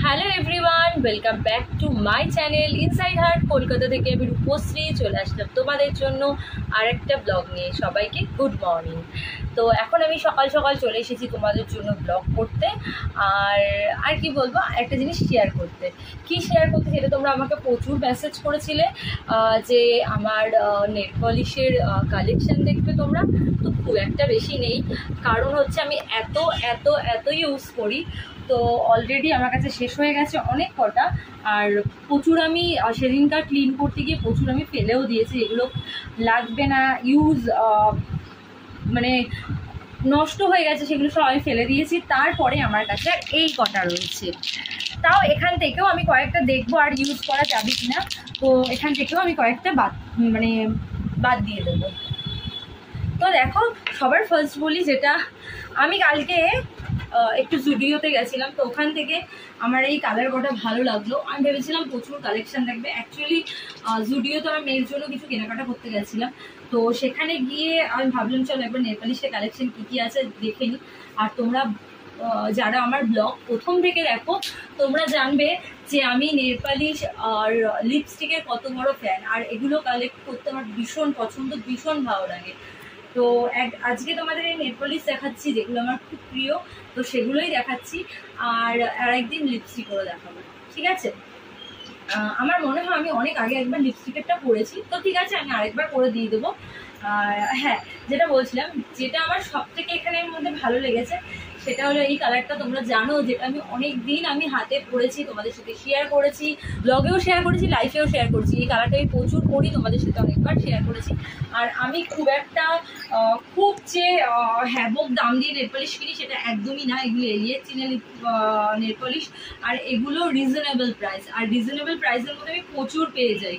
Hello everyone, welcome back to my channel inside heart. Kolkata থেকে আমি রূপশ্রী চলে আসলাম তোমাদের জন্য আরেকটা ব্লগ নিয়ে। সবাইকে গুড মর্নিং। তো এখন আমি সকাল সকাল চলে এসেছি তোমাদের জন্য ব্লগ করতে। আর কি বলবো, একটা জিনিস শেয়ার করতে। কি শেয়ার করতে সেটা তোমরা আমাকে প্রচুর মেসেজ করেছিলে যে আমার নেল পলিশের কালেকশান দেখবে তোমরা। তো খুব একটা বেশি নেই, কারণ হচ্ছে আমি এত ইউজ করি, তো অলরেডি আমার কাছে শেষ হয়ে গেছে অনেক কটা। আর প্রচুর আমি সেদিনকার ক্লিন করতে গিয়ে প্রচুর আমি ফেলেও দিয়েছি, এগুলো লাগবে না, মানে নষ্ট হয়ে গেছে, সেগুলো সব আমি ফেলে দিয়েছি। তারপরে আমার কাছে এই কটা রয়েছে, তাও এখান থেকেও আমি কয়েকটা দেখবো আর ইউজ করা যাবে কিনা। তো এখান থেকেও আমি কয়েকটা বাদ দিয়ে দেবো। তো দেখো, সবার ফার্স্ট বলি, যেটা আমি কালকে একটু জুডিওতে গেছিলাম, তো ওখান থেকে আমার এই কালার কটা ভালো লাগলো। আমি ভেবেছিলাম প্রচুর কালেকশান থাকবে। অ্যাকচুয়ালি জুডিওতে আমার মেয়ের জন্য কিছু কেনাকাটা করতে গেছিলাম, তো সেখানে গিয়ে আমি ভাবলাম চলো একবার নেল পলিশের কালেকশান কী কী আছে দেখে নিই। আর তোমরা যারা আমার ব্লগ প্রথম থেকে দেখো, তোমরা জানবে যে আমি নেল পলিশ আর লিপস্টিকের কত বড় ফ্যান, আর এগুলো কালেক্ট করতে আমার ভীষণ পছন্দ, ভীষণ ভালো লাগে। তো আজকে তোমাদের এই নেল পলিশ দেখাচ্ছি যেগুলো আমার খুব প্রিয়, তো সেগুলোই দেখাচ্ছি। আর একদিন লিপস্টিকও দেখাবো, ঠিক আছে? আমার মনে হয় আমি অনেক আগে একবার লিপস্টিকেরটা পরেছি, তো ঠিক আছে আমি আরেকবার করে দিয়ে দেবো। হ্যাঁ, যেটা বলছিলাম, যেটা আমার সব থেকে এখানের মধ্যে ভালো লেগেছে সেটা হলো এই কালারটা। তোমরা জানো যেটা আমি অনেক দিন আমি হাতে পরেছি, তোমাদের সাথে শেয়ার করেছি, ব্লগেও শেয়ার করেছি, লাইফেও শেয়ার করেছি। এই কালারটা আমি প্রচুর পরি, তোমাদের সাথে অনেকবার শেয়ার করেছি। আর আমি খুব যে হ্যাবক দাম দিয়ে নেল পলিশ কিনি সেটা একদমই না। এগুলো এলিয়েট চিনে নেল পলিশ, আর এগুলো রিজনেবল প্রাইস। আর রিজনেবল প্রাইসের মধ্যে আমি প্রচুর পেয়ে যাই,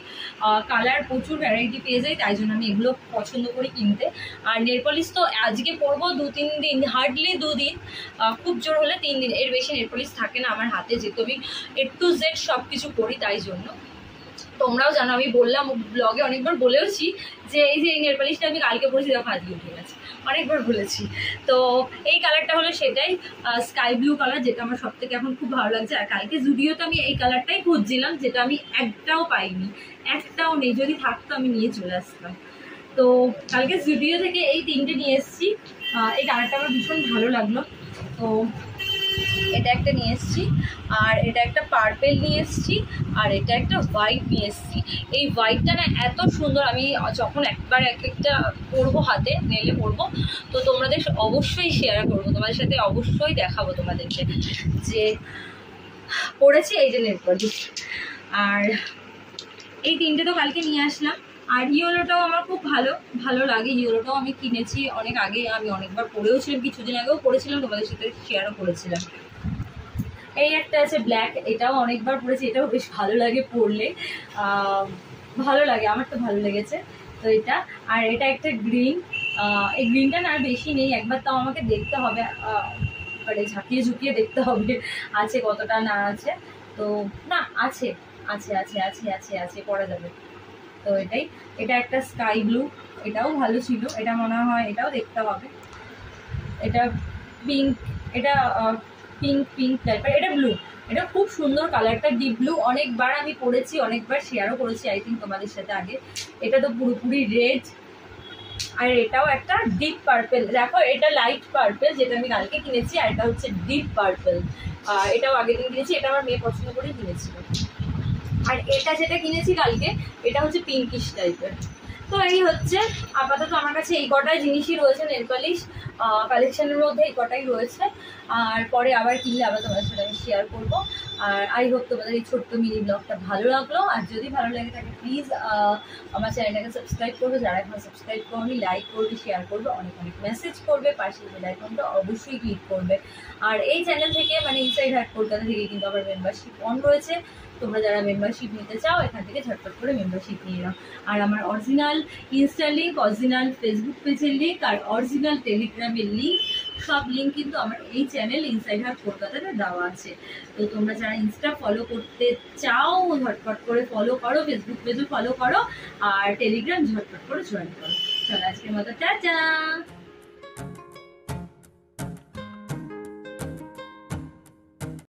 কালার প্রচুর ভ্যারাইটি পেয়ে যাই, তাই জন্য আমি এগুলো পছন্দ করি কিনতে। আর নেল পলিশ তো আজকে পরবো 2-3 দিন, হার্ডলি 2 দিন, খুব জোর হলে 3 দিন, এর বেশি নেল পলিশ থাকে না আমার হাতে, যেহেতু আমি A to Z সব কিছু করি, তাই জন্য। তোমরাও জানো, আমি বললাম ব্লগে অনেকবার বলেওছি যে এই যে এই নেল পলিশটা আমি কালকে পরেছি, দেখো আজকে উঠে গেছে, অনেকবার বলেছি। তো এই কালারটা হলো সেটাই, স্কাই ব্লু কালার, যেটা আমার সব থেকে এখন খুব ভালো লাগছে। আর কালকে জুডিওতে আমি এই কালারটাই খুঁজছিলাম, যেটা আমি একটাও পাইনি, একটাও নেই, যদি থাকতো আমি নিয়ে চলে আসতাম। তো কালকে জুডিও থেকে এই 3টে নিয়ে এসেছি। এই কালারটা আমার ভীষণ ভালো লাগলো। তো এটা একটা নিয়ে এসেছি, আর এটা একটা পার্পেল নিয়ে এসেছি, আর এটা একটা হোয়াইট নিয়ে এসেছি। এই হোয়াইটটা না এত সুন্দর, আমি যখন একবার একটা পরবো, হাতে নেলে পরবো, তো তোমাদের অবশ্যই শেয়ার করবো, তোমাদের সাথে অবশ্যই দেখাবো তোমাদেরকে যে পরেছি এই যে নেল পলিশ। আর এই 3টে তো কালকে নিয়ে আসলাম। আর ইয়েলোটাও আমার খুব ভালো লাগে, ইয়েলোটাও আমি কিনেছি অনেক আগে, আমি অনেকবার পরেও ছিলাম, কিছুদিন আগেও পরেছিলাম, তোমাদের সাথে শেয়ারও করেছিলাম। এই একটা আছে ব্ল্যাক, এটাও অনেকবার পরেছি, এটাও বেশ ভালো লাগে পরলে, ভালো লাগে, আমার তো ভালো লেগেছে। তো এটা, আর এটা একটা গ্রিন, এই গ্রিনটা না আর বেশি নেই, একবার তাও আমাকে দেখতে হবে, মানে ঝুঁকিয়ে দেখতে হবে আছে কতটা না আছে। তো না, আছে আছে আছে আছে আছে আছে পরা যাবে। তো এটা একটা স্কাই ব্লু, এটাও ভালো ছিল, এটা মনে হয় এটাও দেখতে হবে। এটা পিঙ্ক, এটা পিঙ্ক টাইপের, এটা ব্লু, এটা খুব সুন্দর কালারটা, ডিপ ব্লু। অনেকবার আমি পরেছি, অনেকবার শেয়ারও করেছি আই থিঙ্ক তোমাদের সাথে আগে। এটা তো পুরোপুরি রেড। আর এটাও একটা ডিপ পার্পেল, দেখো এটা লাইট পার্পেল যেটা আমি কালকে কিনেছি, আর এটা হচ্ছে ডিপ পার্পেল, এটাও আগের দিন কিনেছি, এটা আমার মেয়ে পছন্দ করে কিনেছিল। আর এটা যেটা কিনেছি কালকে, এটা হচ্ছে পিঙ্কিশ টাইপের। তো এই হচ্ছে আপাতত আমার কাছে এই কটাই জিনিসই রয়েছে নেল পলিশ কালেকশনের মধ্যে, এই কটাই রয়েছে। আর পরে আবার কিনলে আবার তোমাদের সাথে আমি শেয়ার করবো। আর আই হোপ তোমাদের এই ছোট্ট মিনি ব্লগটা ভালো লাগলো। আর যদি ভালো লাগে থাকে প্লিজ আমার চ্যানেলটাকে সাবস্ক্রাইব করবে, যারা এখন সাবস্ক্রাইব করবে, লাইক করবে, শেয়ার করবে, অনেক অনেক মেসেজ করবে, পাশে বেল আইকনটা অবশ্যই ক্লিক করবে। আর এই চ্যানেল থেকে, মানে ইনসাইড হার্ট কলকাতা থেকে কিন্তু আমার মেম্বারশিপ অন রয়েছে, তোমরা যারা মেম্বারশিপ নিতে চাও এখান থেকে ঝটপট করে মেম্বারশিপ নিয়ে নাও। আর আমার original Insta link, original Facebook পেজের লিঙ্ক, আর অরিজিনাল টেলিগ্রামের লিঙ্ক, সব লিঙ্ক কিন্তু আমার এই চ্যানেল ইনসাইড হার্ট কলকাতাতে দেওয়া আছে। তো তোমরা যারা ইনস্টা ফলো করতে চাও ঝটপট করে ফলো করো, ফেসবুক পেজও ফলো করো, আর টেলিগ্রাম ঝটপট করে জয়েন করো। চলো আজকের মতো টাটা।